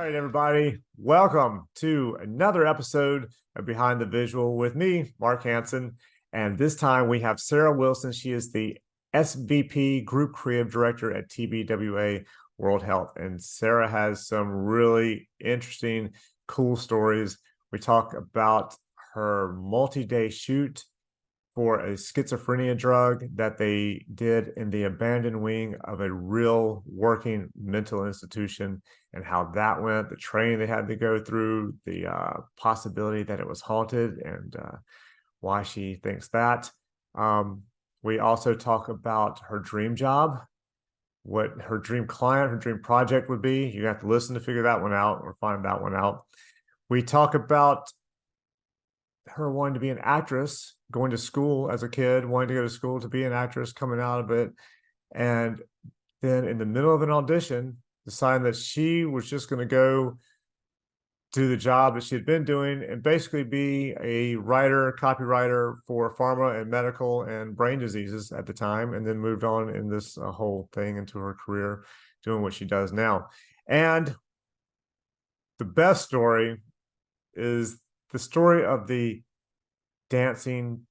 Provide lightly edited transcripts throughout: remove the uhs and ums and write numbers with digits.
right, everybody. Welcome to another episode of Behind the Visual with me, Mark Hansen. And this time we have Sarah Wilson. She is the SVP Group Creative Director at TBWA World Health. And Sarah has some really interesting, cool stories. We talk about her multi-day shoot for a schizophrenia drug that they did in the abandoned wing of a real working mental institution and how that went, the training they had to go through, the possibility that it was haunted, and why she thinks that. We also talk about her dream job, what her dream client, her dream project would be. You have to listen to figure that one out or find that one out. We talk about her wanting to be an actress, going to school as a kid, wanting to go to school to be an actress, coming out of it. And then in the middle of an audition, deciding that she was just going to go do the job that she had been doing and basically be a writer, copywriter for pharma and medical and brain diseases at the time, and then moved on in this whole thing into her career, doing what she does now. And the best story is the story of the dancing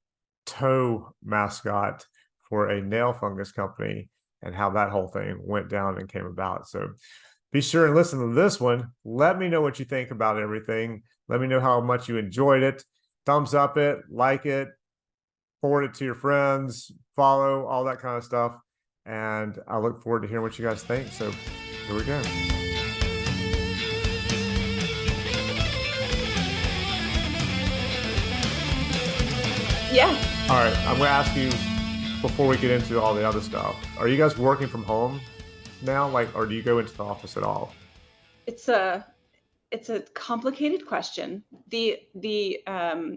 toe mascot for a nail fungus company and how that whole thing went down and came about. So be sure and listen to this one. Let me know what you think about everything. Let me know how much you enjoyed it. Thumbs up it, like it, forward it to your friends, follow, all that kind of stuff. And I look forward to hearing what you guys think. So here we go. Yeah. All right. I'm going to ask you before we get into all the other stuff. Are you guys working from home now? Or do you go into the office at all? It's a complicated question. It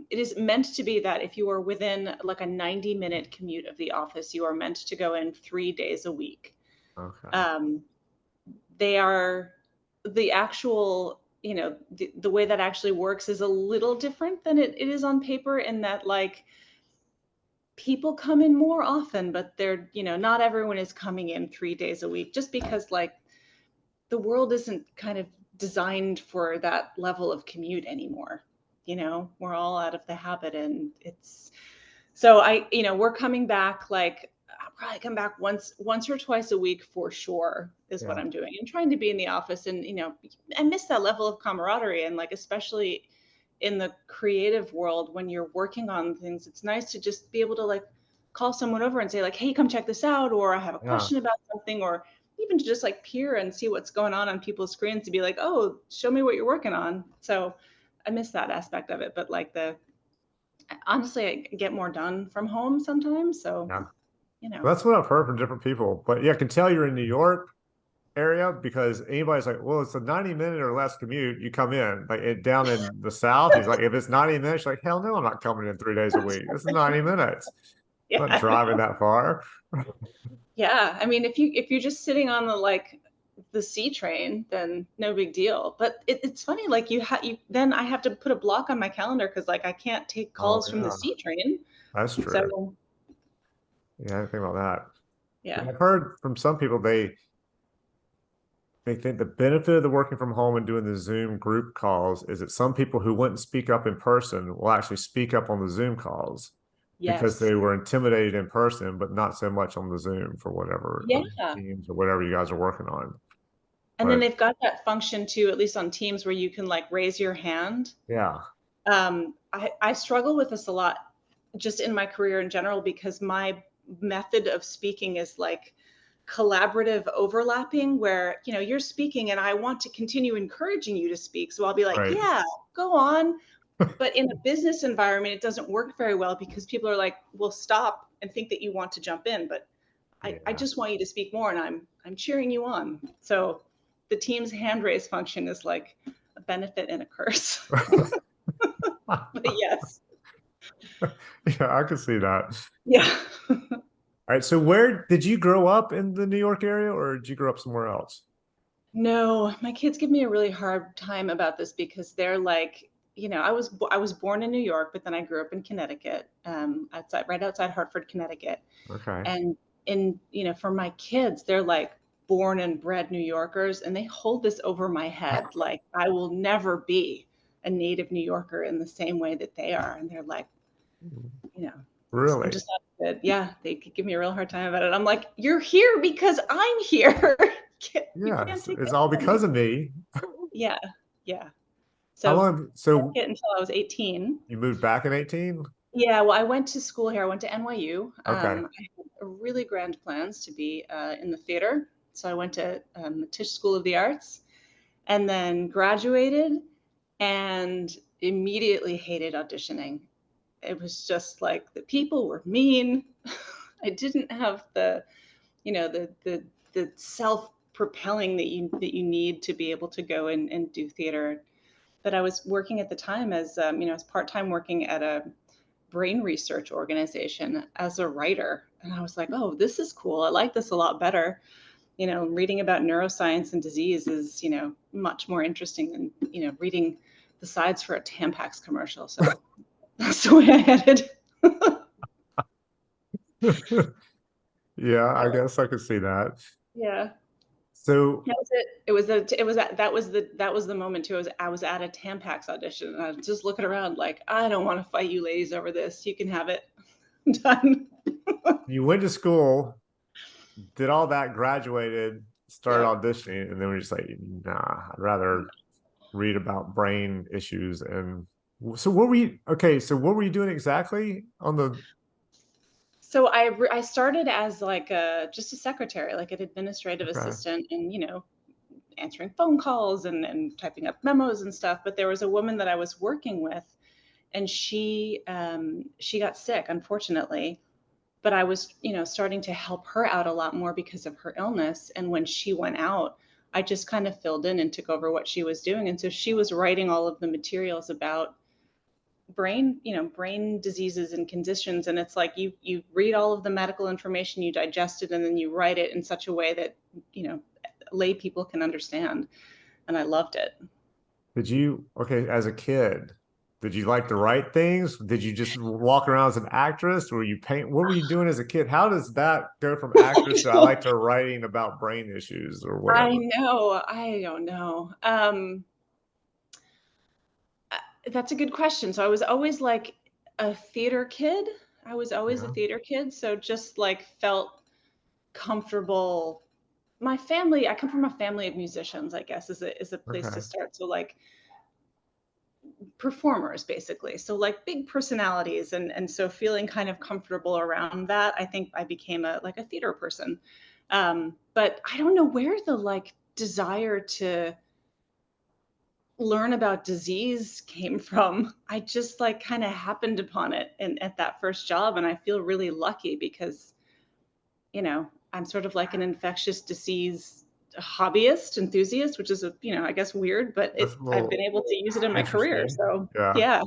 is meant to be that if you are within like a 90-minute commute of the office, you are meant to go in 3 days a week. Okay. They are the actual, the way that actually works is a little different than it is on paper, in that like people come in more often, but they're, not everyone is coming in 3 days a week, just because like the world isn't kind of designed for that level of commute anymore. We're all out of the habit, and we're coming back, like I'll probably come back once or twice a week for sure is what I'm doing. I'm trying to be in the office, and I miss that level of camaraderie, and like especially in the creative world when you're working on things, it's nice to just be able to like call someone over and say like, hey, come check this out, or I have a question about something, or even to just like peer and see what's going on people's screens, to be like, oh, show me what you're working on. So I miss that aspect of it, but like honestly, I get more done from home sometimes. So, That's what I've heard from different people, but yeah, I can tell you're in New York area because anybody's like, well, it's a 90-minute or less commute. You come in down in the South. He's like, if it's 90 minutes, you're like, hell no, I'm not coming in 3 days a week. This is 90 minutes. Yeah, I'm not driving that far. Yeah. I mean, if you're just sitting on the C train, then no big deal. But it's funny, like then I have to put a block on my calendar because like I can't take calls from the C train. That's true. So, yeah, I didn't think about that. Yeah. I've heard from some people they think the benefit of the working from home and doing the Zoom group calls is that some people who wouldn't speak up in person will actually speak up on the Zoom calls because they were intimidated in person, but not so much on the Zoom for whatever Teams or whatever you guys are working on. And then they've got that function too, at least on Teams, where you can like raise your hand. Yeah. I struggle with this a lot just in my career in general, because my method of speaking is like collaborative overlapping, where you're speaking and I want to continue encouraging you to speak, so I'll be like, yeah, go on. But in a business environment, it doesn't work very well because people are like, will stop and think that you want to jump in, but I just want you to speak more, and I'm cheering you on. So the Teams hand raise function is like a benefit and a curse. But yes. Yeah, I can see that. Yeah. All right. So where did you grow up, in the New York area, or did you grow up somewhere else? No, my kids give me a really hard time about this because they're like, I was born in New York, but then I grew up in Connecticut, right outside Hartford, Connecticut. Okay. And for my kids, they're like, born and bred New Yorkers, and they hold this over my head. Like, I will never be a native New Yorker in the same way that they are. And they're like, you know, I'm Really? just not good. Yeah, they could give me a real hard time about it. I'm like, you're here because I'm here. You can't Yes, take it's it all from me. because of me. Yeah, yeah. How So long? So it until I was 18. you moved back in 18? Yeah, well, I went to school here. I went to NYU. Okay. I had really grand plans to be in the theater. So I went to the Tisch School of the Arts and then graduated and immediately hated auditioning. It was just like the people were mean. I didn't have the, the self-propelling that you need to be able to go and do theater. But I was working at the time as as part-time working at a brain research organization as a writer. And I was like, oh, this is cool. I like this a lot better. Reading about neuroscience and disease is, much more interesting than, reading the sides for a Tampax commercial. So that's the way I headed. Yeah, I guess I could see that. Yeah. So That was it. That was the moment too. I was at a Tampax audition and I was just looking around like, I don't want to fight you ladies over this. You can have it. I'm done. you went to school, did all that, graduated, started Yeah. auditioning, and then we're just like, nah, I'd rather read about brain issues. And so what were you, okay, so what were you doing exactly on the, So I started as like just a secretary, like an administrative okay, assistant, and answering phone calls and typing up memos and stuff. But there was a woman that I was working with, and she got sick, unfortunately. But I was starting to help her out a lot more because of her illness. And when she went out, I just kind of filled in and took over what she was doing. And so she was writing all of the materials about brain diseases and conditions, and it's like you read all of the medical information, you digest it, and then you write it in such a way that lay people can understand. And I loved it. did you, okay, as a kid, did you like to write things? Did you just walk around as an actress? Were you paint? What were you doing as a kid? How does that go from actress to I like to writing about brain issues or I whatever? know, I don't know. That's a good question. So I was always like a theater kid. I was always a Yeah. theater kid, so just like felt comfortable. My family, I come from a family of musicians, I guess, is a place to Okay. start. So like performers basically, so like big personalities, and so feeling kind of comfortable around that, I think I became a theater person. But I don't know where the like desire to learn about disease came from. I just like kind of happened upon it at that first job, and I feel really lucky because I'm sort of like an infectious disease hobbyist enthusiast, which is I guess weird, but That's a I've been little able to use it in my career. interesting. So Yeah.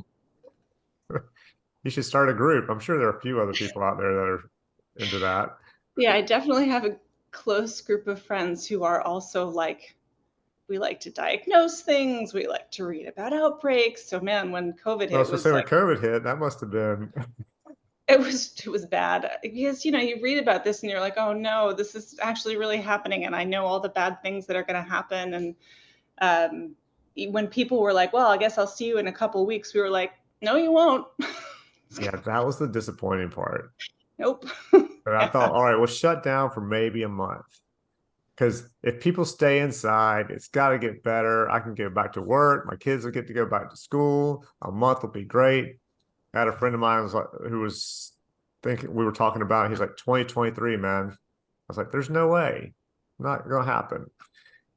yeah. You should start a group. I'm sure there are a few other people out there that are into that. Yeah, I definitely have a close group of friends who are also like, we like to diagnose things, we like to read about outbreaks. So man, when COVID Well, hit, it so was say when like COVID hit, that must have been it was bad because you read about this and you're like, oh no, this is actually really happening, and I know all the bad things that are going to happen. And um, when people were like, well, I guess I'll see you in a couple weeks, we were like, no, you won't. yeah, that was the disappointing part. Nope. But I thought, Yeah. all right, we'll shut down for maybe a month. Because if people stay inside, it's got to get better. I can get back to work. My kids will get to go back to school. A month will be great. I had a friend of mine who was thinking, we were talking about, he's like, 2023, man. I was like, there's no way. Not going to happen.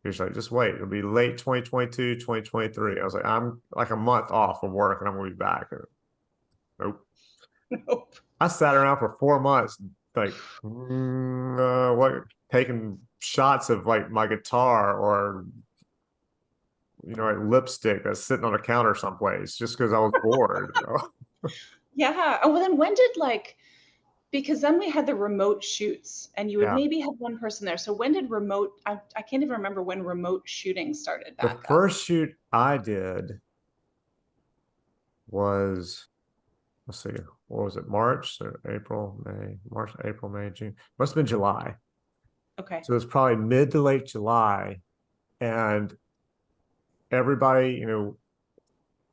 He was like, just wait. It'll be late 2022, 2023. I was like, I'm like a month off from work and I'm going to be back. Nope. Nope. I sat around for 4 months, like, what, taking shots of like my guitar or, like lipstick that's sitting on a counter someplace just because I was bored. Yeah. Oh, well, then when did like, because then we had the remote shoots and you would Yeah. maybe have one person there. So when did I can't even remember when remote shooting started The back up. first shoot I did was, let's see, what was it? March or April, May, March, April, May, June. Must have been July. Okay. So it's probably mid to late July, and everybody,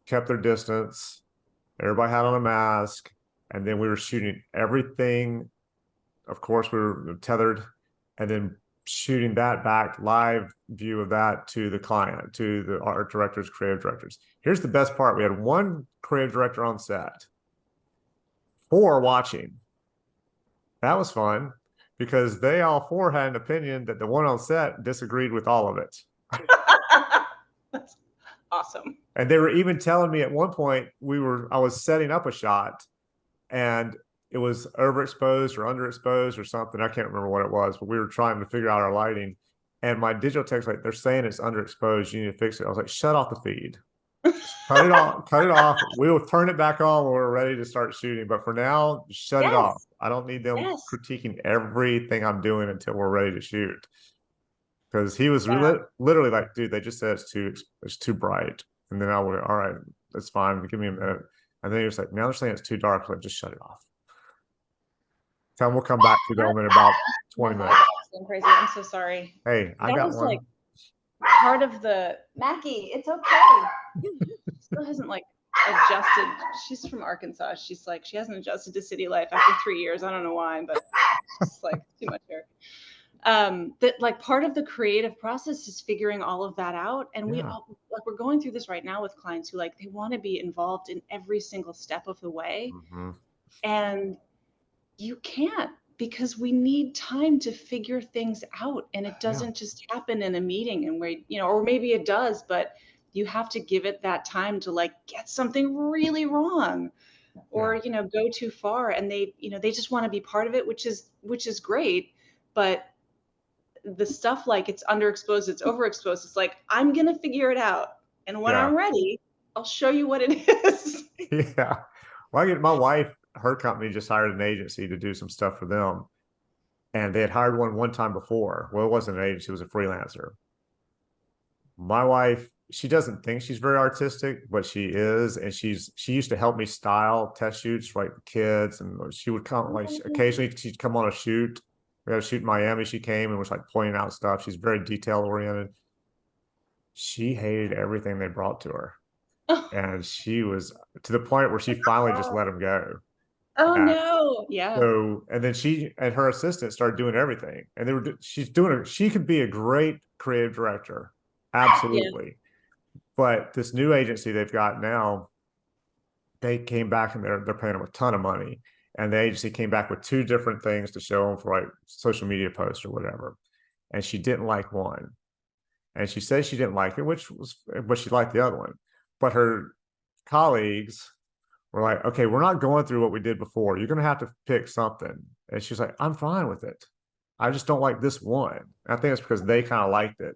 kept their distance. Everybody had on a mask, and then we were shooting everything. Of course, we were tethered, and then shooting that back, live view of that to the client, to the art directors, creative directors. Here's the best part: we had one creative director on set, 4 watching. That was fun because they all 4 had an opinion that the one on set disagreed with all of it. That's awesome. And they were even telling me at one point I was setting up a shot and it was overexposed or underexposed or something. I can't remember what it was, but we were trying to figure out our lighting. And my digital tech's like, they're saying it's underexposed. You need to fix it. I was like, shut off the feed. Cut it off. Cut it off. We'll turn it back on when we're ready to start shooting. But for now, shut it off. I don't need them critiquing everything I'm doing until we're ready to shoot. Because he was literally like, dude, they just said it's too bright. And then I went, all right, that's fine. Give me a minute. And then he was like, now they're saying it's too dark. Like, just shut it off. Tell him we'll come back to them in about 20 minutes. I'm crazy. I'm so sorry. Hey, I got one. Like part of the Mackie, it's okay. Still hasn't like adjusted. She's from Arkansas. She's like, she hasn't adjusted to city life after 3 years. I don't know why, but it's like too much here. That like part of the creative process is figuring all of that out. And we're going through this right now with clients who like, they want to be involved in every single step of the way. And you can't, because we need time to figure things out. And it doesn't just happen in a meeting and where, or maybe it does, but you have to give it that time to like get something really wrong or, go too far. And they just want to be part of it, which is great. But the stuff like it's underexposed, it's overexposed. It's like, I'm going to figure it out. And when I'm ready, I'll show you what it is. Yeah. Well, my wife, her company just hired an agency to do some stuff for them. And they had hired one time before. Well, it wasn't an agency, it was a freelancer. My wife, she doesn't think she's very artistic, but she is. And she used to help me style test shoots for like kids. And she would come, like occasionally she'd come on a shoot. We had a shoot in Miami. She came and was like pointing out stuff. She's very detail oriented. She hated everything they brought to her. And she was to the point where she finally just let them go. Oh no. Yeah. So, and then she and her assistant started doing everything. And she could be a great creative director. Absolutely. But this new agency they've got now, they came back and they're paying them a ton of money. And the agency came back with 2 different things to show them for like social media posts or whatever. And she didn't like one. And she said she didn't like it, but she liked the other one. But her colleagues were like, okay, we're not going through what we did before. You're going to have to pick something. And she's like, I'm fine with it. I just don't like this one. I think it's because they kind of liked it.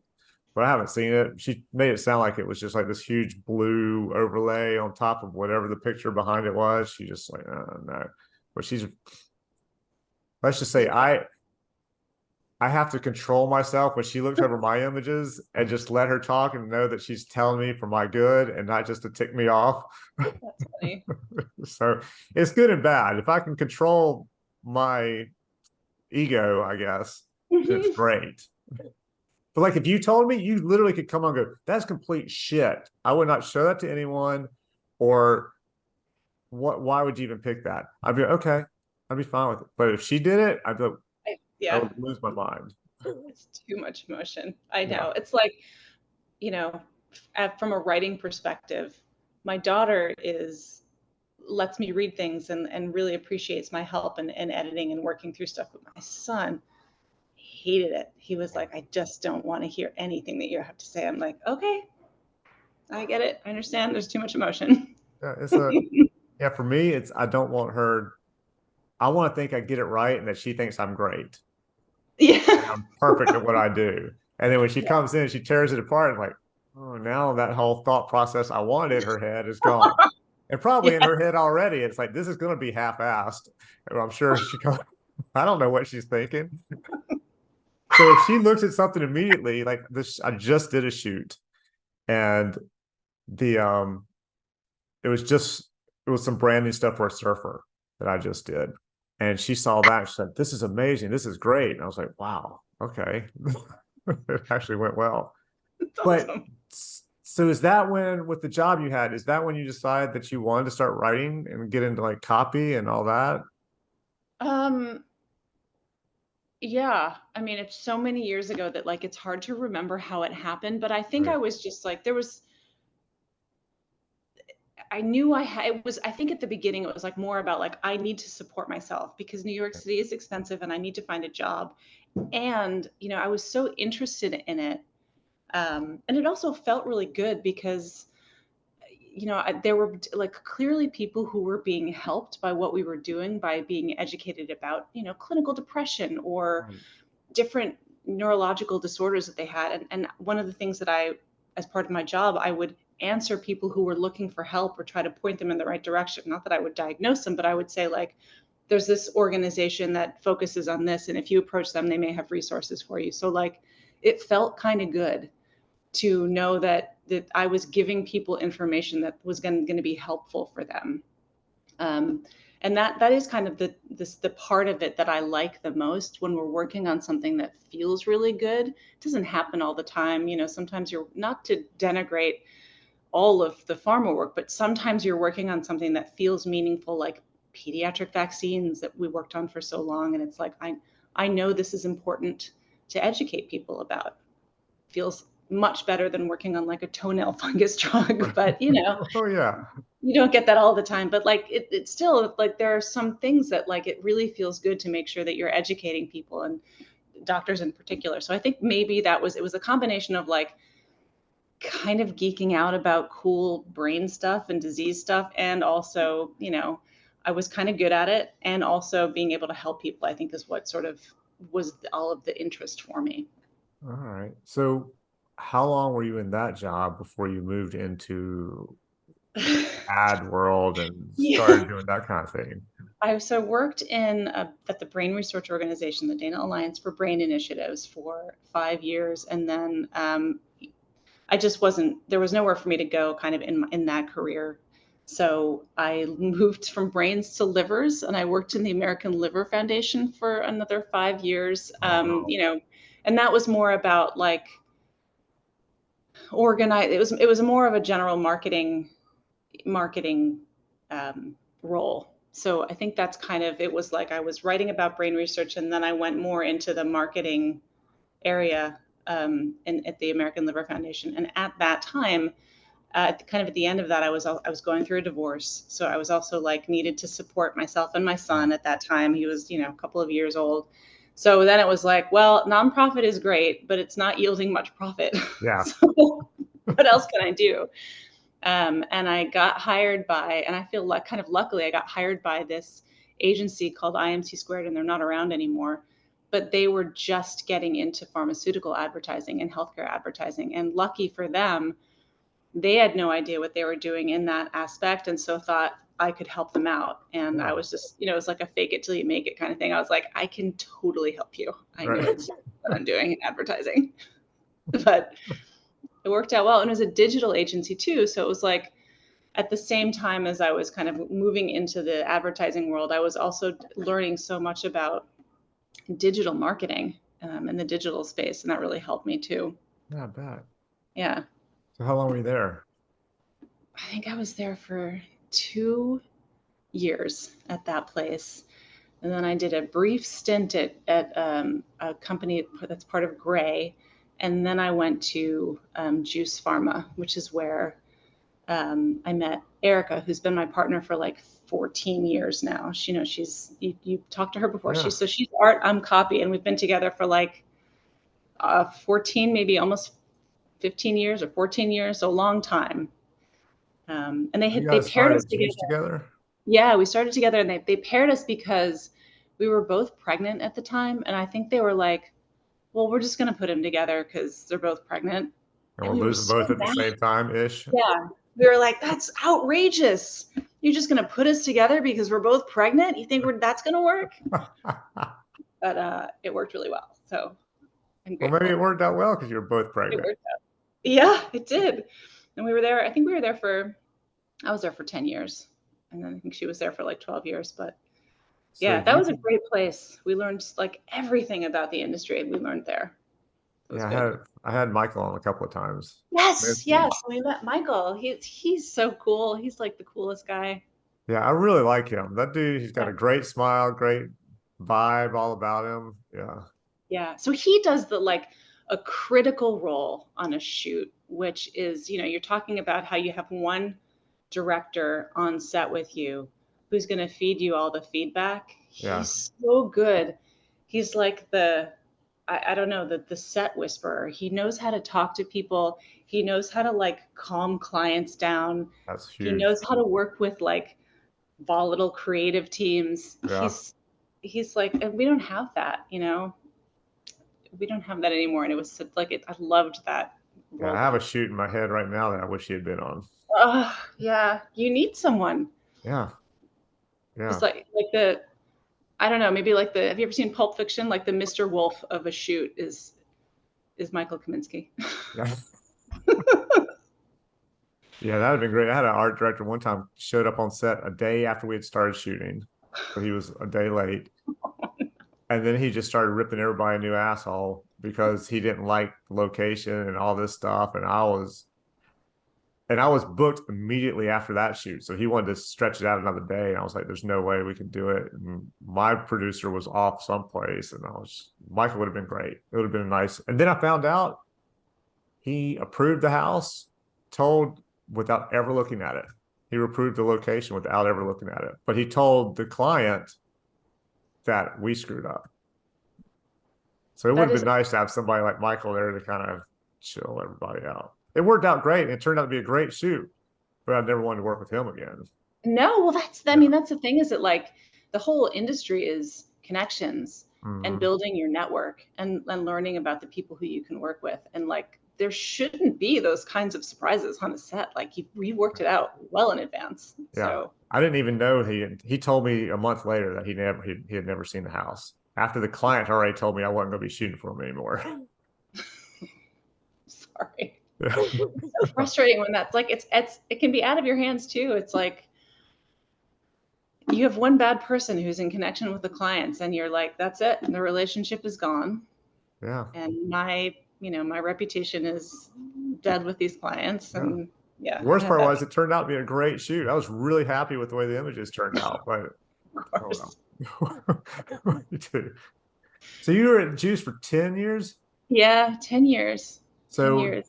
But I haven't seen it. She made it sound like it was just like this huge blue overlay on top of whatever the picture behind it was. She just like, no. But let's just say I have to control myself when she looks over my images and just let her talk and know that she's telling me for my good and not just to tick me off. That's funny. So it's good and bad. If I can control my ego, I guess, it's great. But like if you told me, you literally could come on and go, that's complete shit. I would not show that to anyone. Or why would you even pick that? I'd be okay. I'd be fine with it. But if she did it, I'd be like, I would lose my mind. It's too much emotion. I know. It's like, from a writing perspective, my daughter lets me read things and really appreciates my help in editing and working through stuff. But my son hated it. He was like, I just don't want to hear anything that you have to say. I'm like, okay, I get it. I understand. There's too much emotion. Yeah, for me, I don't want her. I want to think I get it right and that she thinks I'm great. Yeah. I'm perfect at what I do. And then when she comes in, she tears it apart and like, oh, now that whole thought process I wanted in her head is gone. And probably in her head already, it's like, this is going to be half-assed. And I'm sure I don't know what she's thinking. So if she looks at something immediately, like this, I just did a shoot and it was some branding stuff for a surfer that I just did. And she saw that and she said, this is amazing. This is great. And I was like, wow, Okay. It actually went well. It's But awesome. so is that when, with the job you had, is that when you decided that you wanted to start writing and get into like copy and all that? Um, yeah, I mean, it's so many years ago that like it's hard to remember how it happened, but I think I Right. was just like there was I knew I had it was I think at the beginning it was like more about like I need to support myself because New York City is expensive and I need to find a job. And, I was so interested in it. And it also felt really good because, there were like clearly people who were being helped by what we were doing by being educated about, clinical depression or Right. different neurological disorders that they had. And one of the things that as part of my job, I would answer people who were looking for help or try to point them in the right direction. Not that I would diagnose them, but I would say, like, there's this organization that focuses on this. And if you approach them, they may have resources for you. So, like, it felt kind of good to know that I was giving people information that was going to be helpful for them. Um, and that is kind of the part of it that I like the most when we're working on something that feels really good. It doesn't happen all the time. Sometimes you're not to denigrate all of the pharma work, but sometimes you're working on something that feels meaningful, like pediatric vaccines that we worked on for so long. And it's like, I know this is important to educate people about. Feels much better than working on like a toenail fungus drug, but Oh yeah. you don't get that all the time, but like it's still like there are some things that like it really feels good to make sure that you're educating people and doctors in particular. So I think maybe it was a combination of like kind of geeking out about cool brain stuff and disease stuff, and also, I was kind of good at it, and also being able to help people, I think, is what sort of was all of the interest for me. All right. So how long were you in that job before you moved into the ad world and Yeah. started doing that kind of thing? I worked at the Brain Research Organization, the Dana Alliance for Brain Initiatives, for 5 years, and then I just wasn't. There was nowhere for me to go, kind of in that career. So I moved from brains to livers, and I worked in the American Liver Foundation for another 5 years. Oh, wow. And that was more about like organize. It was more of a general marketing role. So I think that's kind of it was like I was writing about brain research, and then I went more into the marketing area at the American Liver Foundation. And at that time, kind of at the end of that, I was going through a divorce, so I was also like needed to support myself and my Oh, son at that time. He was a couple of years old. So then it was like, well, nonprofit is great, but it's not yielding much profit. yeah. So what else can I do? And I got hired by, and I feel like kind of luckily, I got hired by this agency called IMC Squared, and they're not around anymore. But they were just getting into pharmaceutical advertising and healthcare advertising. And lucky for them, they had no idea what they were doing in that aspect. And so thought I could help them out. And I Yeah. was just, it was like a fake it till you make it kind of thing. I was like, I can totally help you. I know Right. exactly what I'm doing in advertising. But it worked out well. And it was a digital agency too. So it was like, at the same time as I was kind of moving into the advertising world, I was also learning so much about digital marketing in the digital space, and that really helped me too. Yeah, I bet. Yeah, So how long were you there? I think I was there for 2 years at that place, and then I did a brief stint at a company that's part of Gray, and then I went to Juice Pharma, which is where I met Erica, who's been my partner for like 14 years now. You talked to her before. Yeah. She's art, I'm copy, and we've been together for like 14, maybe almost 15 years or 14 years, so a long time. And You they guys paired us started Juice together. together? Yeah, we started together, and they paired us because we were both pregnant at the time, and I think they were like, well, we're just gonna put them together because they're both pregnant, And and we'll we were lose them so both at the mad. same time ish. Yeah. We were like, that's outrageous. You're just going to put us together because we're both pregnant? You think that's going to work? But it worked really well. So I'm Well, maybe it grateful. worked out well because you were both It pregnant. worked out. Yeah, it did. And we were there. I think we were there I was there for 10 years. And then I think she was there for like 12 years. But So Yeah, that you was a can, great place. We learned like everything about the industry we learned there. It was yeah, good. I had Michael on a couple of times. Yes, Minsky. yes. We met Michael. He's so cool. He's like the coolest guy. Yeah, I really like him. That dude, he's got Yeah. a great smile, great vibe all about him. Yeah. Yeah. So he does the like a critical role on a shoot, which is, you're talking about how you have one director on set with you who's going to feed you all the feedback. Yeah. He's so good. He's like I don't know, the set whisperer. He knows how to talk to people. He knows how to like calm clients down. That's He huge. knows how to work with like volatile creative teams. Yeah. He's like, and we don't have that. We don't have that anymore. And it was like I loved that Yeah. I role that have he a played. shoot in my head right now that I wish he had been on. Oh, yeah. You need someone. Yeah. Just Yeah. like the I don't know, maybe like the have you ever seen Pulp Fiction? Like the Mr. Wolf of a shoot is Michael Kaminsky. Yeah. Yeah, that'd have been great. I had an art director one time showed up on set a day after we had started shooting. So he was a day late. And then he just started ripping everybody a new asshole because he didn't like the location and all this stuff. And I was booked immediately after that shoot. So he wanted to stretch it out another day. And I was like, there's no way we can do it. And my producer was off someplace. And Michael would have been great. It would have been nice. And then I found out he approved the house, told without ever looking at it. He approved the location without ever looking at it. But he told the client that we screwed up. So it would That have is been nice to have somebody like Michael there to kind of chill everybody out. It worked out great. And it turned out to be a great shoot, but I never wanted to work with him again. no, well I Yeah. mean that's the thing is that like the whole industry is connections and Mm-hmm. building your network and learning about the people who you can work with. And like there shouldn't be those kinds of surprises on the set. Like you worked it out well in advance. Yeah. So I didn't even know he told me a month later that he had never seen the house. After the client already told me I wasn't going to be shooting for him anymore. sorry. So frustrating when that's like it can be out of your hands too. It's like you have one bad person who's in connection with the clients and you're like, that's it. The relationship is gone. Yeah. And my reputation is dead with these clients. Yeah. And yeah, The I've worst had part that was it turned out to be a great shoot. I was really happy with the way the images turned out, but of oh course. well. Me too. So you were at Juice for 10 years? Yeah, 10 years. 10 So years.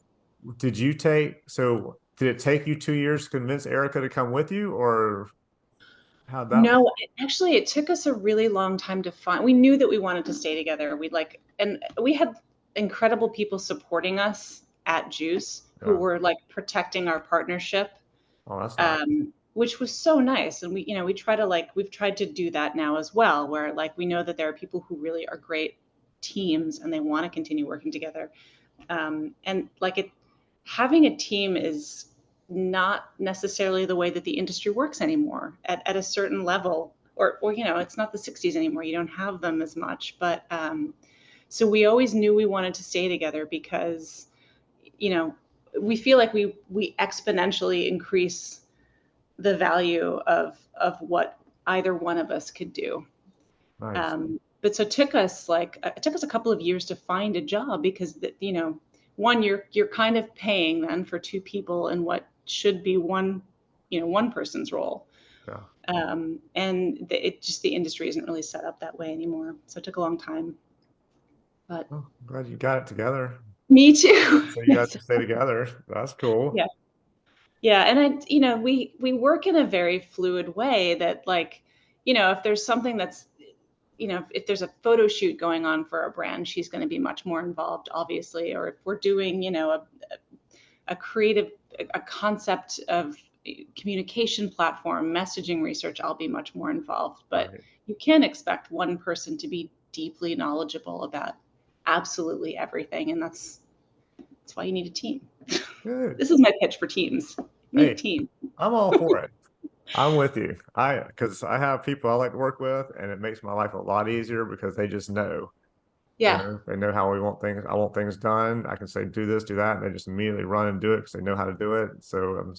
did it take you 2 years to convince Erica to come with you, or how'd that work? No, actually it took us a really long time to find. We knew that we wanted to stay together. And we had incredible people supporting us at Juice who Yeah. were like protecting our partnership, Oh, that's nice. which was so nice. And we've tried to do that now as well, where like we know that there are people who really are great teams and they want to continue working together. And like having a team is not necessarily the way that the industry works anymore at a certain level, or it's not the 60s anymore. You don't have them as much. But so we always knew we wanted to stay together because you know we feel like we exponentially increase the value of what either one of us could do. Nice. But so it took us a couple of years to find a job because one, you're kind of paying then for two people in what should be one person's role. Yeah. And the industry isn't really set up that way anymore. So it took a long time, but Oh, I'm glad you got it together. me too. So you guys can stay together. That's cool. Yeah. Yeah. And we work in a very fluid way that like, if there's something that's, if there's a photo shoot going on for a brand, she's going to be much more involved, obviously. Or if we're doing, a creative, a concept of communication platform, messaging research, I'll be much more involved. But Right. you can't expect one person to be deeply knowledgeable about absolutely everything. And that's why you need a team. Good. This is my pitch for teams. You need a Hey, team. I'm all for it. I'm with you. Because I have people I like to work with, and it makes my life a lot easier because they just know. Yeah. They know how we want things. I want things done. I can say do this, do that, and they just immediately run and do it because they know how to do it. So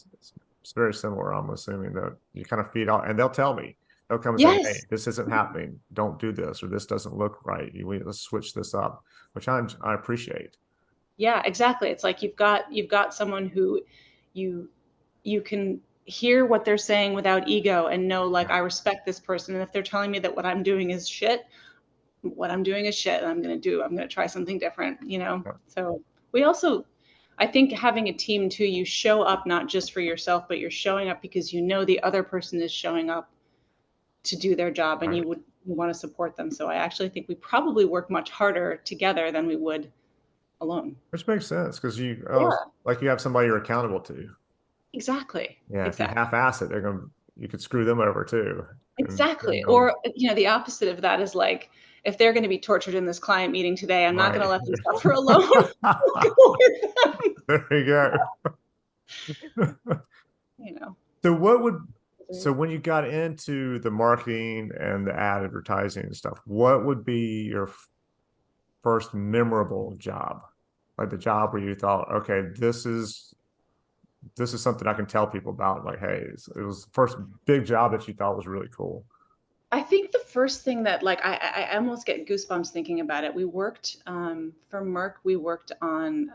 it's very similar. I'm assuming that you kind of feed off, and they'll tell me. They'll come and say, hey, Yes. this isn't happening. Don't do this, or this doesn't look right. Let's switch this up, which I appreciate. Yeah, exactly. It's like you've got someone who you you can hear what they're saying without ego and know, like, Yeah. I respect this person. And if they're telling me that what I'm doing is shit, what I'm doing is shit, and I'm going to try something different, you know? Yeah. So we also, I think having a team too, you show up not just for yourself, but you're showing up because you know the other person is showing up to do their job and Right. you want to support them. So I actually think we probably work much harder together than we would alone. Which makes sense because Yeah, like you have somebody you're accountable to. exactly. Yeah, if you Exactly. half-ass it, you could screw them over too. Exactly. And Or, the opposite of that is like, if they're going to be tortured in this client meeting today, I'm not going to right. let them suffer alone. Go with them, There you go. you know. So so when you got into the marketing and the advertising and stuff, what would be your first memorable job? Like the job where you thought, okay, this is something I can tell people about. Like, hey, it was the first big job that you thought was really cool. I think the first thing that, like, I almost get goosebumps thinking about it. We worked for Merck. We worked on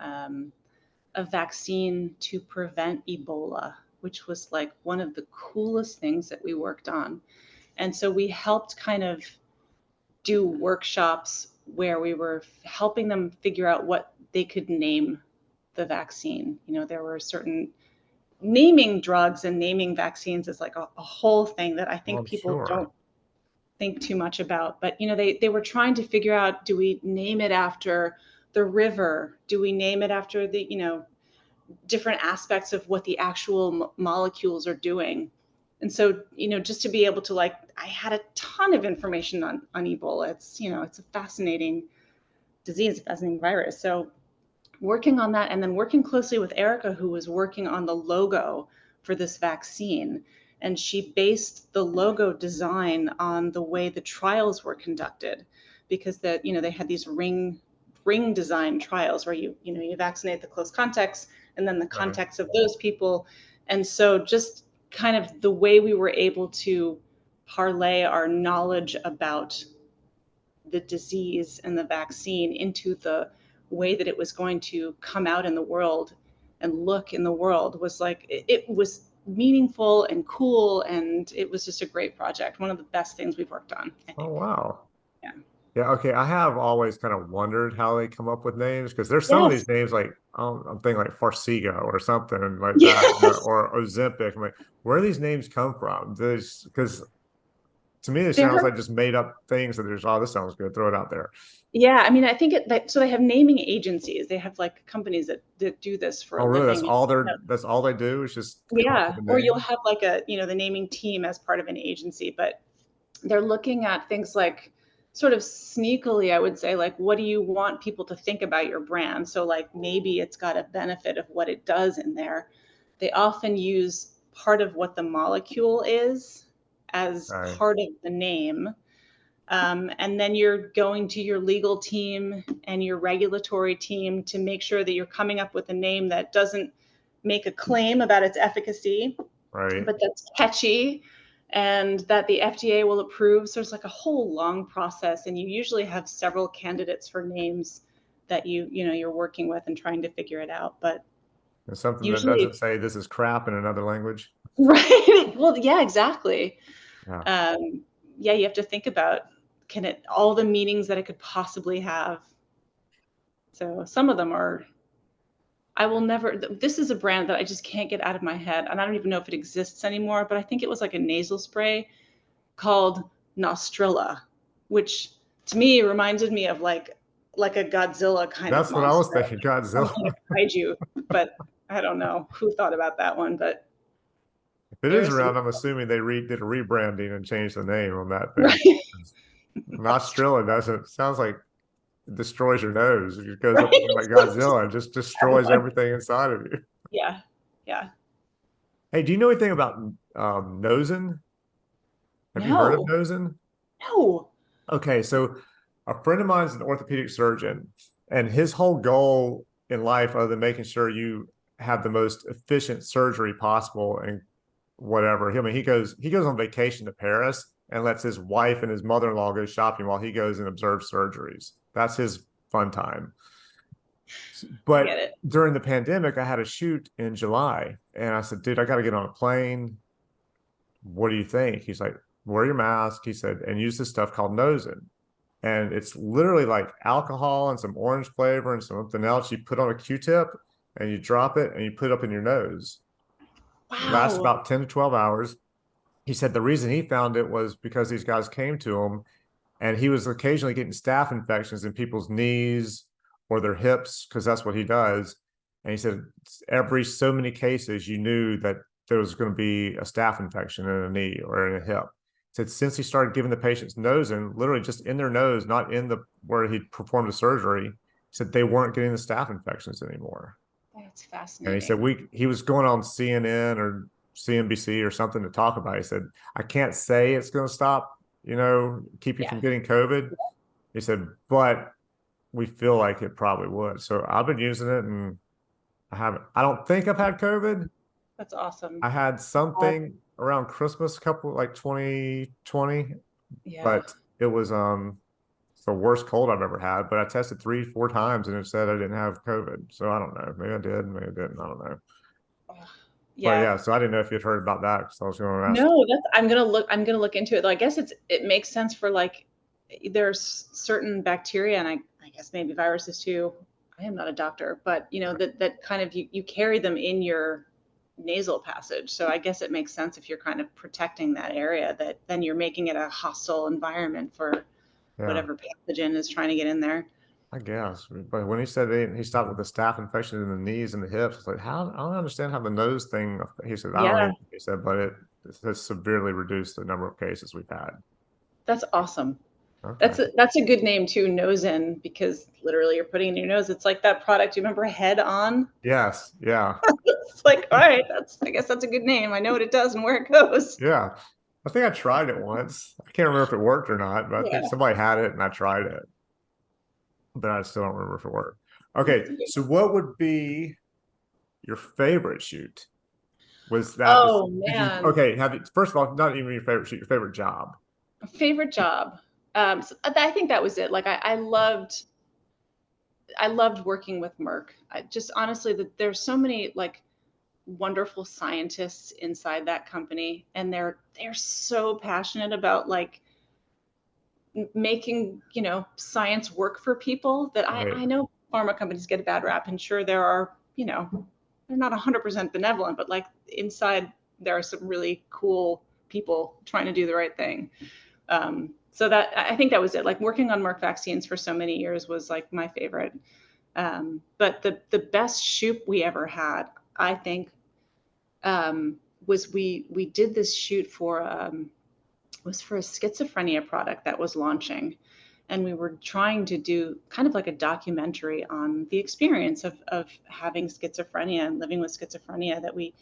a vaccine to prevent Ebola, which was like one of the coolest things that we worked on. And so we helped kind of do workshops where we were helping them figure out what they could name the vaccine. You know, there were certain naming drugs, and naming vaccines is like a whole thing that I Well, think I'm people sure. don't think too much about. But, they were trying to figure out, do we name it after the river? Do we name it after the, different aspects of what the actual molecules are doing? And so, just to be able to, like, I had a ton of information on Ebola. It's a fascinating disease, a fascinating virus. So working on that, and then working closely with Erica, who was working on the logo for this vaccine. And she based the logo design on the way the trials were conducted, because they had these ring design trials where you vaccinate the close contacts and then the Right. contacts of those people. And so just kind of the way we were able to parlay our knowledge about the disease and the vaccine into the way that it was going to come out in the world and look in the world was like, it was meaningful and cool, and it was just a great project, one of the best things we've worked on, I Oh, think. wow. Yeah. Yeah, okay. I have always kind of wondered how they come up with names because there's some of Yes. these names like I'm thinking like Farsiga or something like that, Yes. or Ozempic. I'm like, where do these names come from? There's because to me it sounds There like just made up things that there's, oh, this sounds good, throw it out there. Yeah, I mean, I think so they have naming agencies. They have like companies that do this for Oh, a really? living. That's all they do is just come up Yeah, with a or you'll name. have like the naming team as part of an agency, but they're looking at things like, sort of sneakily, I would say, like, what do you want people to think about your brand? So like maybe it's got a benefit of what it does in there. They often use part of what the molecule is as Right, part of the name. And then you're going to your legal team and your regulatory team to make sure that you're coming up with a name that doesn't make a claim about its efficacy, right. but that's catchy and that the FDA will approve. So it's like a whole long process, and you usually have several candidates for names that you're working with and trying to figure it out. But And something that doesn't usually, say this is crap in another language. right? Well, yeah, exactly. Yeah. Yeah, you have to think about, can it all the meanings that it could possibly have. So some of them are, I will never. This is a brand that I just can't get out of my head, and I don't even know if it exists anymore. But I think it was like a nasal spray called Nostrilla, which to me reminded me of like a Godzilla kind of That's what I was monster, thinking, some kind Godzilla. of kaiju. But I don't know who thought about that one. But If it there is are some, around, I'm assuming they did a rebranding and changed the name on that thing. right. That's true. Nostrilla doesn't sounds like it destroys your nose. It goes up Right. like Godzilla and just Have destroys one. everything inside of you. Yeah. Yeah. Hey, do you know anything about nosing? Have you heard of No. nosing? No. Okay, so a friend of mine is an orthopedic surgeon, and his whole goal in life, other than making sure you have the most efficient surgery possible and whatever, I mean, he goes on vacation to Paris and lets his wife and his mother-in-law go shopping while he goes and observes surgeries. That's his fun time. I get But it. during the pandemic, I had a shoot in July, and I said, dude, I got to get on a plane. What do you think? He's like, wear your mask. He said, and use this stuff called Nosin. And it's literally like alcohol and some orange flavor and something else. You put on a Q-tip and you drop it and you put it up in your nose. It lasts Wow. about 10 to 12 hours. He said the reason he found it was because these guys came to him and he was occasionally getting staph infections in people's knees or their hips, because that's what he does. And he said every so many cases, you knew that there was going to be a staph infection in a knee or in a hip. He said since he started giving the patients Nosin, literally just in their nose, not in the where he performed the surgery, he said they weren't getting the staph infections anymore. That's And he said fascinating. he was going on CNN or CNBC or something to talk about it. He said, I can't say it's going to stop, keep you Yeah. from getting COVID. He said, but we feel like it probably would. So I've been using it and I don't think I've had COVID. That's awesome. I had something around Christmas, couple like 2020, Yeah. but it was it's the worst cold I've ever had. But I tested 3, 4 times and it said I didn't have COVID. So I don't know. Maybe I did, maybe I didn't. I don't know. Ugh. But Yeah. yeah, so I didn't know if you'd heard about that because I was going to ask. No, I'm gonna look into it. Though I guess it makes sense for like there's certain bacteria and I guess maybe viruses too. I am not a doctor, but that kind of you carry them in your nasal passage. So I guess it makes sense if you're kind of protecting that area that then you're making it a hostile environment for Yeah, whatever pathogen is trying to get in there. I guess. But when he said he stopped with the staph infection in the knees and the hips, it's like, how I don't understand how the nose thing. He said, I don't Yeah, either. He said, but it has severely reduced the number of cases we've had. that's awesome. Okay. That's a good name too, nose in, because literally you're putting it in your nose. It's like that product. You remember Head On? Yes. Yeah. It's like, all right, I guess that's a good name. I know what it does and where it goes. Yeah. I think I tried it once. I can't remember if it worked or not, but I think Yeah. somebody had it and I tried it, but I still don't remember if it worked. Okay. That's a good So what would be your favorite shoot? Was that, Oh did you, man, okay, first of all, not even your favorite shoot, your favorite job. favorite job. So I think that was it. Like I loved working with Merck. I just honestly that there's so many like wonderful scientists inside that company, and they're so passionate about like making science work for people that Right. I know pharma companies get a bad rap, and sure there are they're not 100% benevolent, but like inside there are some really cool people trying to do the right thing. So that I think that was it. Like working on Merck vaccines for so many years was like my favorite. But the best shoot we ever had, I think, was we did this shoot for was for a schizophrenia product that was launching, and we were trying to do kind of like a documentary on the experience of having schizophrenia and living with schizophrenia that we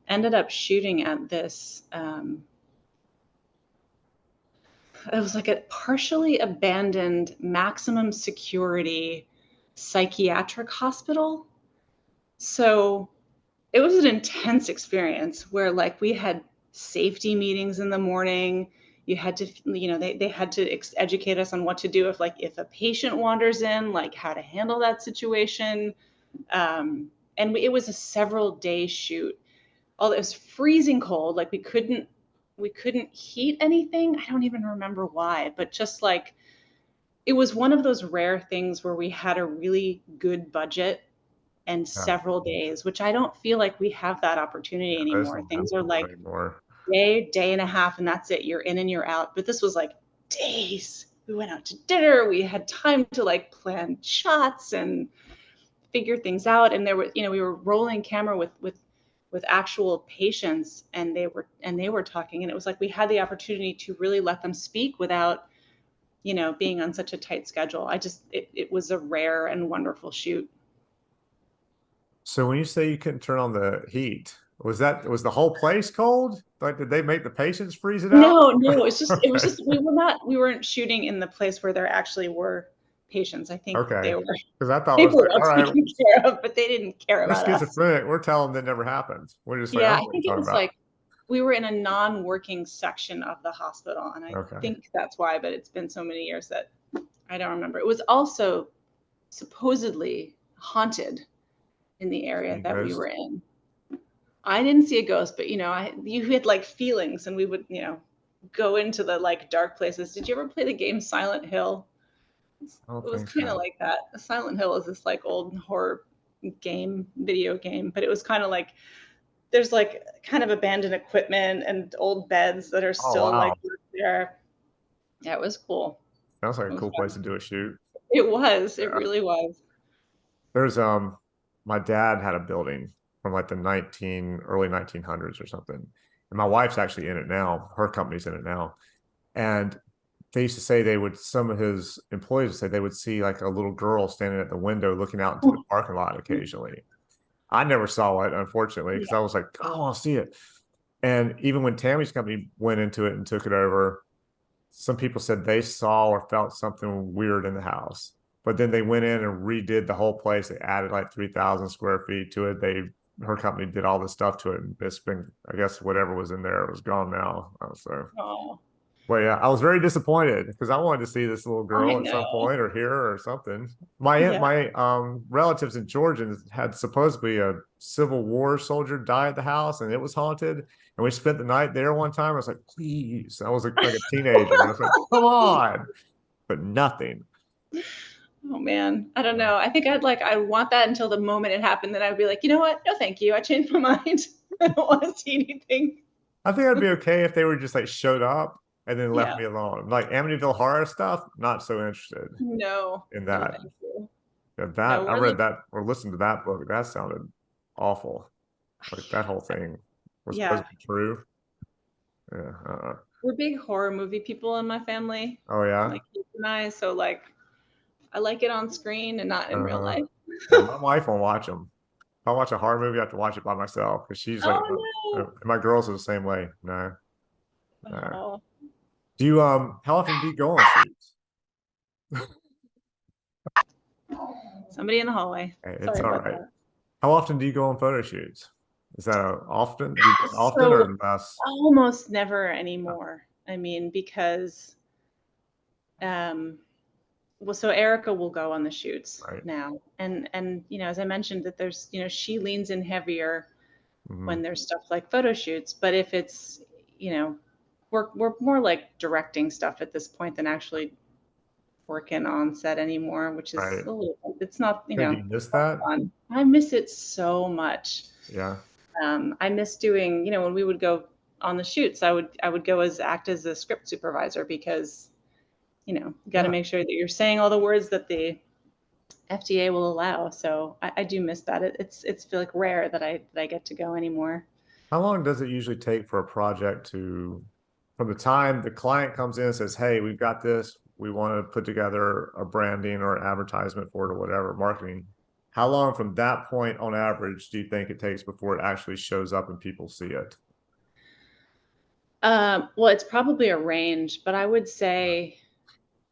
ended up shooting at this it was like a partially abandoned maximum security psychiatric hospital. So it was an intense experience where like we had safety meetings in the morning. You had to they had to educate us on what to do if a patient wanders in, like how to handle that situation. And it was a several day shoot. Although it was freezing cold, like we couldn't heat anything. I don't even remember why, but just like it was one of those rare things where we had a really good budget and Yeah. several days, which I don't feel like we have that opportunity Those anymore. don't Things are happen like anymore. day and a half, and that's it. You're in and you're out. But this was like days. We went out to dinner. We had time to like plan shots and figure things out. And there were, we were rolling camera with actual patients, and they were talking, and it was like we had the opportunity to really let them speak without being on such a tight schedule. It was a rare and wonderful shoot. So when you say you couldn't turn on the heat, was the whole place cold? Like, did they make the patients freeze it out? No, it was Okay. just we weren't shooting in the place where there actually were patients. I think Okay. they were Because I thought they it was were like, well all right, taken care of, but they didn't care they're about us. schizophrenic. We're telling them that never happened. We're just like, I Yeah, don't I know what think you're it talking was about. like we were in a non-working section of the hospital, and I Okay. think that's why, but it's been so many years that I don't remember. It was also supposedly haunted in the area Any that we ghost? were in. I didn't see a ghost, but you had like feelings, and we would, go into the like dark places. Did you ever play the game Silent Hill? I It don't was think kind of so. like that. Silent Hill is this like old horror video game, but it was kind of like there's like kind of abandoned equipment and old beds that are Oh still wow. like there. Yeah, it was cool. Sounds like It a was cool place fun. to do a shoot. It was. It Yeah. really was. There's my dad had a building from like the early 1900s or something. And my wife's actually in it now. Her company's in it now. And they used to say some of his employees would say they would see like a little girl standing at the window looking out into the parking lot occasionally. I never saw it, unfortunately, because I Yeah. was like, oh, I'll see it. And even when Tammy's company went into it and took it over, some people said they saw or felt something weird in the house. But then they went in and redid the whole place. They added like 3,000 square feet to it. Her company did all this stuff to it. And it's been, I guess, whatever was in there was gone now. So, Oh, well, yeah, I was very disappointed because I wanted to see this little I girl at some know. point or hear her or something. Yeah. My relatives in Georgia had supposedly a Civil War soldier die at the house, and it was haunted. And we spent the night there one time. I was like, please. I was like a teenager. I was like, come on, but nothing. Oh man, I don't know. I think I want that until the moment it happened. Then I'd be like, you know what? No, thank you. I changed my mind. I don't want to see anything. I think I'd be okay if they were just like showed up and then left Yeah. me alone. Like Amityville horror stuff, not so interested No, in no, that. thank you. Yeah, No, that I we're read like, that or listened to that book. That sounded awful. Like that whole thing was supposed yeah, to be true. Yeah. we're big horror movie people in my family. Oh yeah. My kids and I. So like, I like it on screen and not in real Uh-huh. life. Yeah, my wife won't watch them. If I watch a horror movie, I have to watch it by myself because she's like, Oh my girls are the same way. No, no. no. Oh, Do you how often do you go on shoots? somebody in the hallway. Hey, it's Sorry all about right. that. How often do you go on photo shoots? Is that often? Do you go often So or less? almost never anymore. I mean, because um, well, so Erica will go on the shoots Right. now, and as I mentioned, that there's she leans in heavier Hmm. when there's stuff like photo shoots, but if it's we're more like directing stuff at this point than actually working on set anymore, which is Right. it's not Hey, do you miss that? fun. I miss it so much. Yeah. I miss doing, when we would go on the shoots, I would go act as a script supervisor because, you got to Yeah. make sure that you're saying all the words that the FDA will allow. So I do miss that. It's feel like rare that I get to go anymore. How long does it usually take for a project from the time the client comes in and says, "Hey, we've got this. We want to put together a branding or advertisement for it or whatever, marketing." How long from that point on average do you think it takes before it actually shows up and people see it? Well, it's probably a range, but I would say,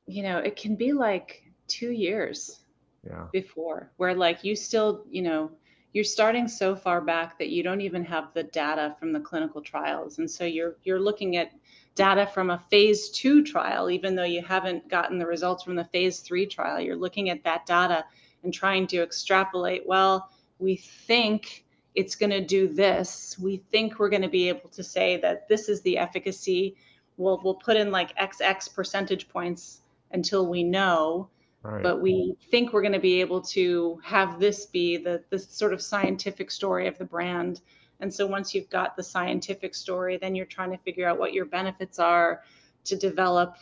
it can be like 2 years Yeah. before where like you still, you're starting so far back that you don't even have the data from the clinical trials. And so you're looking at data from a phase 2 trial, even though you haven't gotten the results from the phase 3 trial. You're looking at that data and trying to extrapolate, well, we think it's going to do this. We think we're going to be able to say that this is the efficacy. We'll put in like XX percentage points until we know, Right. but we think we're going to be able to have this be the sort of scientific story of the brand. And so once you've got the scientific story, then you're trying to figure out what your benefits are to develop,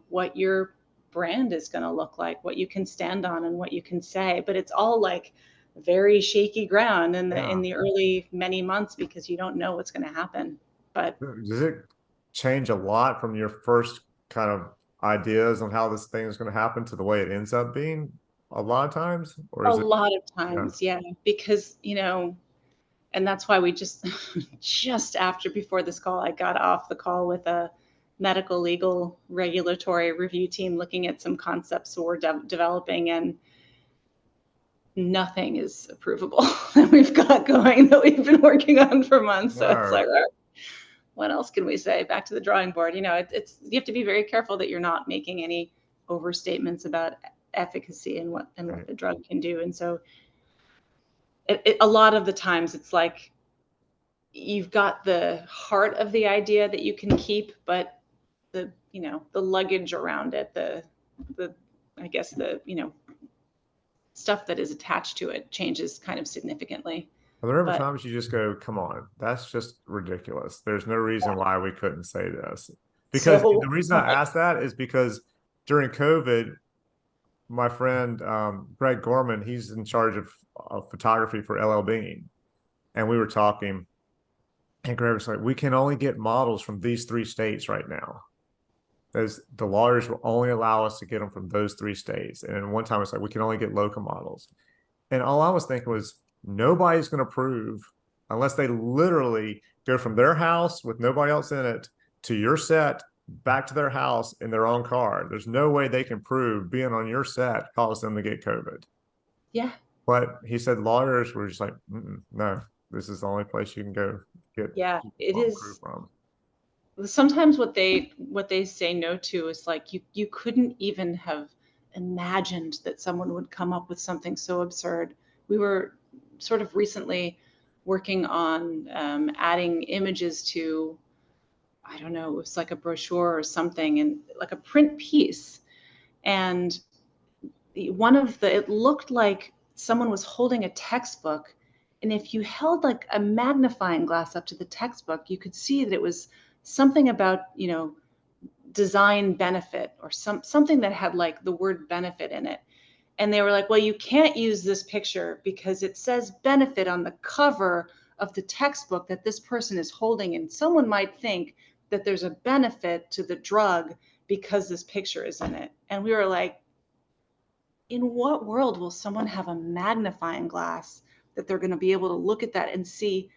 what your brand is going to look like, what you can stand on and what you can say. But it's all like very shaky ground in the Yeah. in the early many months because you don't know what's going to happen. But Does it change a lot from your first kind of ideas on how this thing is going to happen to the way it ends up being a lot of times? Or a is it, lot of yeah, times, yeah, because and that's why we just just after before this call, I got off the call with a medical legal regulatory review team looking at some concepts we're developing, and nothing is approvable that we've got going that we've been working on for months. So it's no. like, what else can we say? Back to the drawing board. It's you have to be very careful that you're not making any overstatements about efficacy and what Right. the drug can do. And so a lot of the times it's like you've got the heart of the idea that you can keep, but the luggage around it, the I guess the stuff that is attached to it changes kind of significantly. Are there ever But times you just go, come on, that's just ridiculous. There's no reason why we couldn't say this. Because so the reason I ask that is because during COVID, my friend Greg Gorman, he's in charge of photography for LL Bean. And we were talking, and Greg was like, we can only get models from these 3 states right now. The lawyers will only allow us to get them from those 3 states. And then one time it's like, we can only get local models. And all I was thinking was, nobody's going to prove unless they literally go from their house with nobody else in it to your set, back to their house in their own car. There's no way they can prove being on your set caused them to get COVID. yeah, But he said lawyers were just like, no, this is the only place you can go get it is. from. Sometimes what they say no to is like you couldn't even have imagined that someone would come up with something so absurd. We were sort of recently working on adding images to, I don't know, it was like a brochure or something, and like a print piece. And it looked like someone was holding a textbook. And if you held like a magnifying glass up to the textbook, you could see that it was something about, design benefit or something that had like the word benefit in it. And they were like, well, you can't use this picture because it says benefit on the cover of the textbook that this person is holding. And someone might think that there's a benefit to the drug because this picture is in it. And we were like, in what world will someone have a magnifying glass that they're going to be able to look at that and see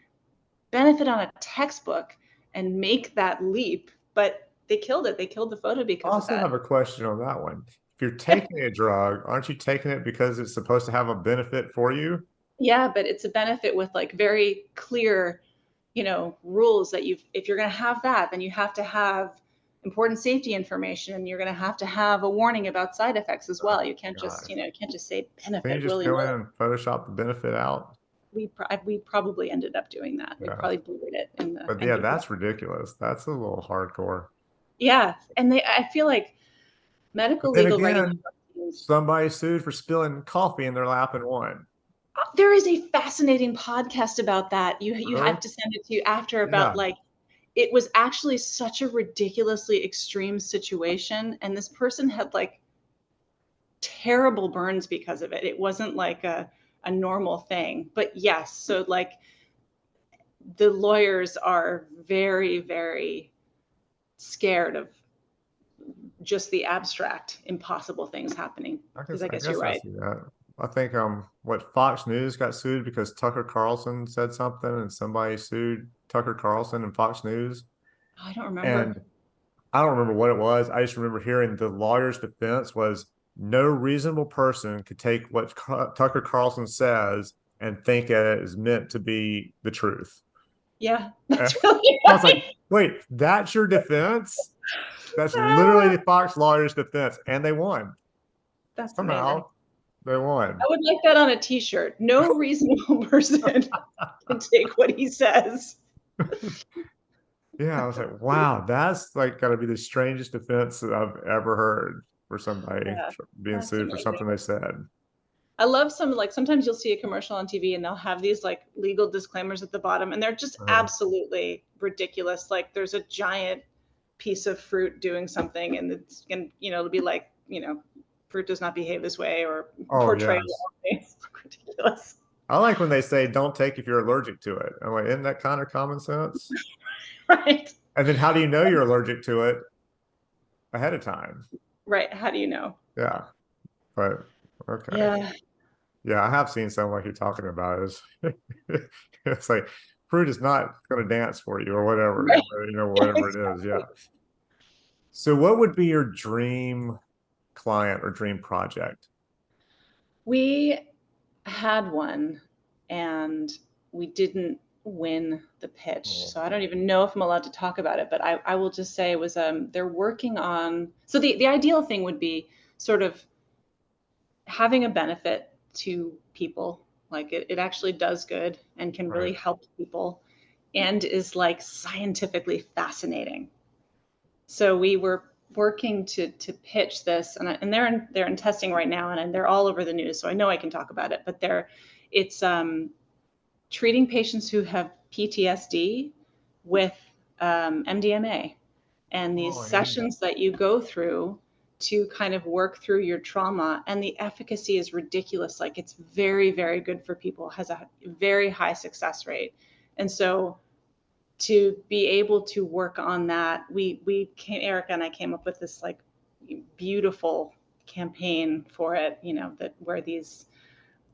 benefit on a textbook and make that leap? But they killed it. They killed the photo I because of also that. have a question on that one. If you're taking a drug, aren't you taking it because it's supposed to have a benefit for you? Yeah, but it's a benefit with like very clear, rules that if you're going to have that, then you have to have important safety information, and you're going to have a warning about side effects as well. You can't just, Gosh. you can't just say Can you benefit just willy go in nilly. and Photoshop the benefit out? We probably ended up doing that. We Yeah. probably blurred it in the But yeah, MP4. that's ridiculous. That's a little hardcore. Yeah, and I feel like But medical then legal writing again, teams. somebody sued for spilling coffee in their lap and won. There is a fascinating podcast about that. You Really? have to send it to you after, about Yeah. like it was actually such a ridiculously extreme situation, and this person had like terrible burns because of it. It wasn't like a normal thing. But yes, so like the lawyers are very, very scared of just the abstract, impossible things happening. Because I I guess you're guess I right. see that. I think what Fox News got sued because Tucker Carlson said something and somebody sued Tucker Carlson and Fox News. I don't remember. And I don't remember what it was. I just remember hearing the lawyer's defense was no reasonable person could take what Tucker Carlson says and think it is meant to be the truth. Yeah, And that's really I was like, right. wait, that's your defense? That's literally Ah, the Fox lawyer's defense. And they won. that's amazing. Somehow they won. I would like that on a t-shirt. No reasonable person can take what he says. Yeah, I was like, wow, that's like got to be the strangest defense that I've ever heard for somebody Yeah, being that's sued for amazing. something they said. I love sometimes you'll see a commercial on TV and they'll have these like legal disclaimers at the bottom, and they're just Uh, absolutely ridiculous. Like there's a giant piece of fruit doing something, and it's going to, it'll be like, fruit does not behave this way, or oh portrayal. yes, It's ridiculous. I like when they say don't take if you're allergic to it. I'm like, isn't that kind of common sense? Right. And then how do you know you're allergic to it ahead of time? Right. How do you know? Yeah, but okay. Yeah. Yeah, I have seen some like you're talking about. It's like fruit is not going to dance for you or whatever, Right. whatever it is. Yeah. So, what would be your dream client or dream project? We had one, and we didn't win the pitch. Oh, So I don't even know if I'm allowed to talk about it, but I will just say it was they're working on, so the ideal thing would be sort of having a benefit to people. Like it actually does good and can really right. help people and is like scientifically fascinating. So we were working to pitch this, and they're in testing right now, and they're all over the news. So I know I can talk about it, but it's treating patients who have PTSD with MDMA, and these Oh, I didn't know. sessions that you go through to kind of work through your trauma, and the efficacy is ridiculous. Like it's very, very good for people, has a very high success rate. And so to be able to work on that, Erica and I came up with this like beautiful campaign for it, that where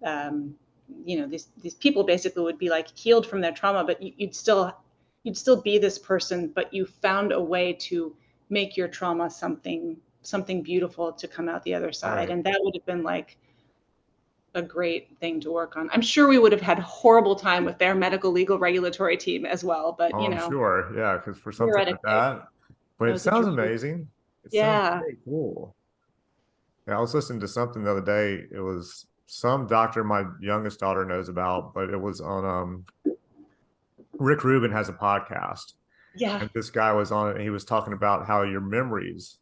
um, these people basically would be like healed from their trauma, but you'd still be this person, but you found a way to make your trauma something beautiful to come out the other side. Right. And that would have been like a great thing to work on. I'm sure we would have had horrible time with their medical legal regulatory team as well, but Oh, I'm sure. Yeah, because for something like theoretically, that, but that it was a sounds dream. amazing. It sounds Yeah. very cool. Yeah, I was listening to something the other day. It was some doctor my youngest daughter knows about, but it was on Rick Rubin has a podcast, Yeah. and this guy was on it, and he was talking about how your memories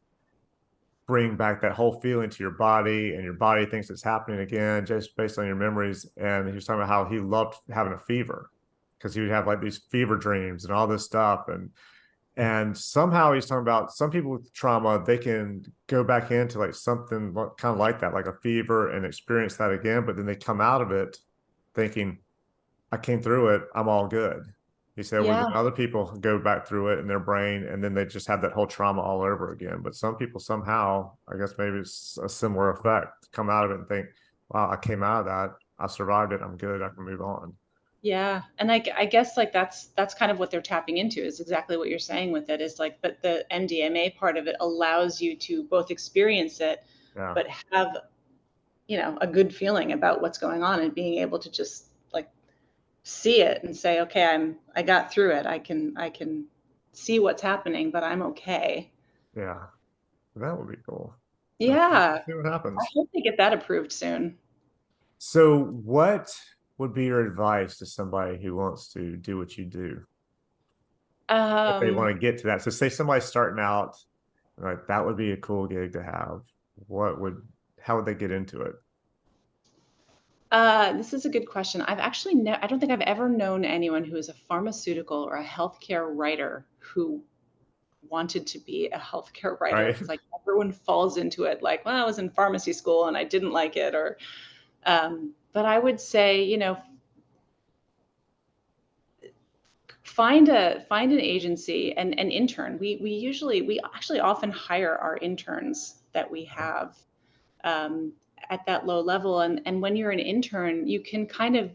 bring back that whole feeling to your body, and your body thinks it's happening again just based on your memories. And he was talking about how he loved having a fever because he would have like these fever dreams and all this stuff. And somehow he's talking about some people with trauma, they can go back into like something kind of like that, like a fever, and experience that again, but then they come out of it thinking, I came through it, I'm all good. He said, where Yeah. then other people go back through it in their brain, and then they just have that whole trauma all over again. But some people somehow, I guess maybe it's a similar effect, come out of it and think, wow, I came out of that, I survived it, I'm good, I can move on. Yeah. And I guess like that's kind of what they're tapping into, is exactly what you're saying with it, is like, but the MDMA part of it allows you to both experience it, Yeah, but have, a good feeling about what's going on, and being able to just like see it and say, okay, I got through it. I can see what's happening, but I'm okay. yeah, that would be cool. Yeah, Yeah. see what I happens. hope they get that approved soon. So, what would be your advice to somebody who wants to do what you do if they Um, want to get to that? So, say somebody's starting out, like that would be a cool gig to have. What would, how would they get into it? this is a good question. I don't think I've ever known anyone who is a pharmaceutical or a healthcare writer who wanted to be a healthcare writer. Right? It's like everyone falls into it like, well, I was in pharmacy school and I didn't like it, or, but I would say, find an agency and an intern. We actually often hire our interns that we have um, at that low level. And when you're an intern, you can kind of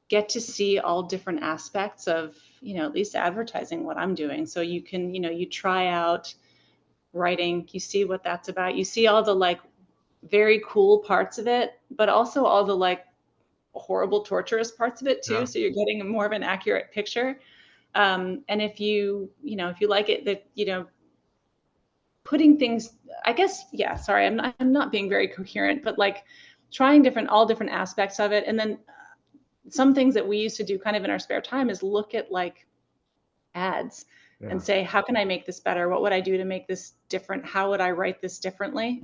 get to see all different aspects of, at least advertising, what I'm doing. So you can, you try out writing, you see what that's about. You see all the like very cool parts of it, but also all the like horrible, torturous parts of it too. Yeah. So you're getting more of an accurate picture. And if you like it, that, putting things, I guess, yeah, sorry, I'm not being very coherent, but like trying all different aspects of it. And then some things that we used to do kind of in our spare time is look at like ads and Yeah. say, how can I make this better? What would I do to make this different? How would I write this differently?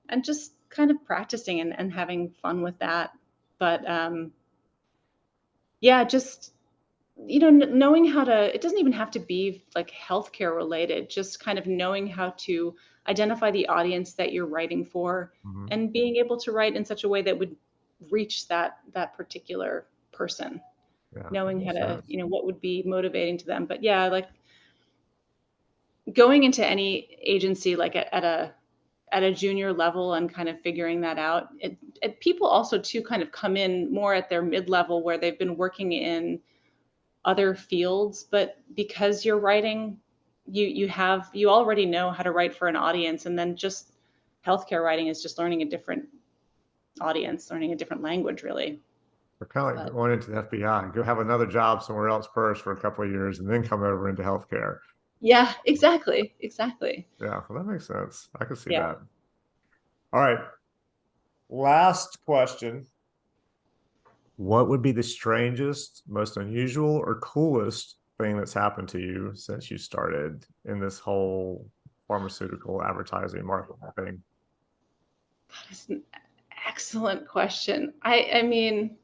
And just kind of practicing and having fun with that. But yeah, just, knowing how to, it doesn't even have to be like healthcare related, just kind of knowing how to identify the audience that you're writing for, Hmm. and being able to write in such a way that would reach that particular person, Yeah. That knowing how makes to, sense. what would be motivating to them. But yeah, like going into any agency like at a junior level and kind of figuring that out. People also too kind of come in more at their mid-level where they've been working in other fields, but because you're writing, you already know how to write for an audience, and then just healthcare writing is just learning a different audience, learning a different language, really. We're kind of like going into the FBI, go have another job somewhere else first for a couple of years and then come over into healthcare. Yeah, exactly. Exactly. Yeah, well, that makes sense. I can see Yeah. that. All right. Last question. What would be the strangest, most unusual, or coolest thing that's happened to you since you started in this whole pharmaceutical advertising marketing thing? That is an excellent question. I mean,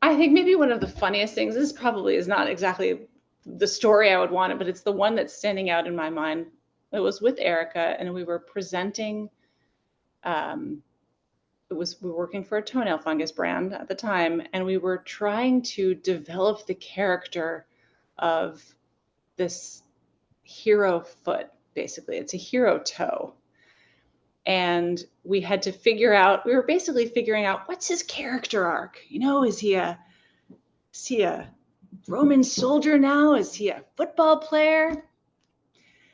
I think maybe one of the funniest things, this probably is not exactly the story I would want it, but it's the one that's standing out in my mind. It was with Erica, and we were presenting, um, we were working for a toenail fungus brand at the time, and we were trying to develop the character of this hero foot, basically. It's a hero toe. And we had to we were basically figuring out, what's his character arc? You know, is he a Roman soldier now? Is he a football player?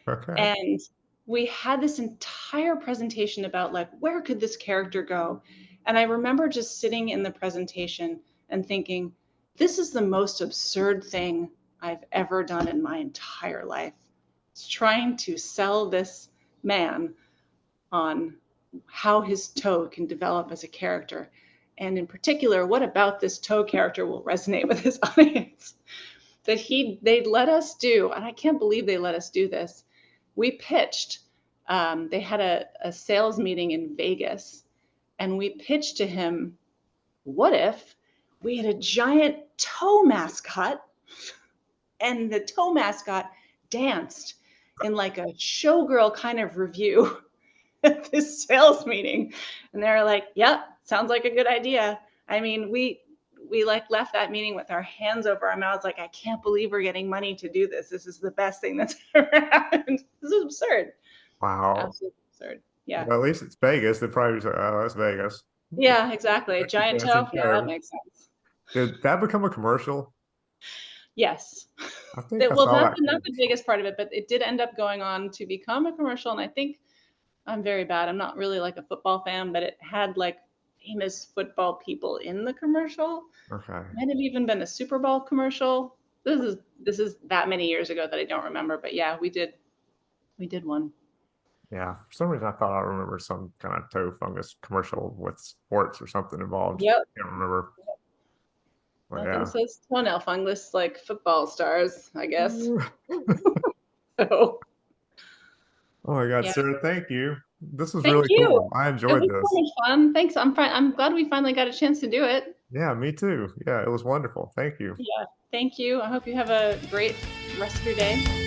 Okay. And we had this entire presentation about, like, where could this character go? And I remember just sitting in the presentation and thinking, this is the most absurd thing I've ever done in my entire life. It's trying to sell this man on how his toe can develop as a character. And in particular, what about this toe character will resonate with his audience? That they'd let us do, and I can't believe they let us do this. We pitched, they had a sales meeting in Vegas, and we pitched to him, what if we had a giant toe mascot, and the toe mascot danced in like a showgirl kind of review at this sales meeting? And they were like, yep, sounds like a good idea. I mean, we like left that meeting with our hands over our mouths, like, I can't believe we're getting money to do this. This is the best thing that's ever happened. This is absurd. Wow. Absolutely absurd. Yeah. Well, at least it's Vegas. They'd probably say, oh, that's Vegas. Yeah, exactly. Giant toe. Yeah, that makes sense. Did that become a commercial? Yes. I think I Well, saw not that. not the biggest part of it, but it did end up going on to become a commercial. And I think, I'm very bad, I'm not really like a football fan, but it had like famous football people in the commercial. Okay. Might have even been a Super Bowl commercial. This is that many years ago that I don't remember, but yeah, we did one. Yeah, for some reason I thought I remember some kind of toe fungus commercial with sports or something involved. Yep. I can't remember. But Nothing yeah. says toenail fungus like football stars, I guess. So, Oh my God, yeah. Sarah, thank you. This was Thank really you. cool. I It enjoyed was this. so much fun. Thanks. I'm glad we finally got a chance to do it. Yeah, me too. Yeah, it was wonderful. Thank you. Yeah. Thank you. I hope you have a great rest of your day.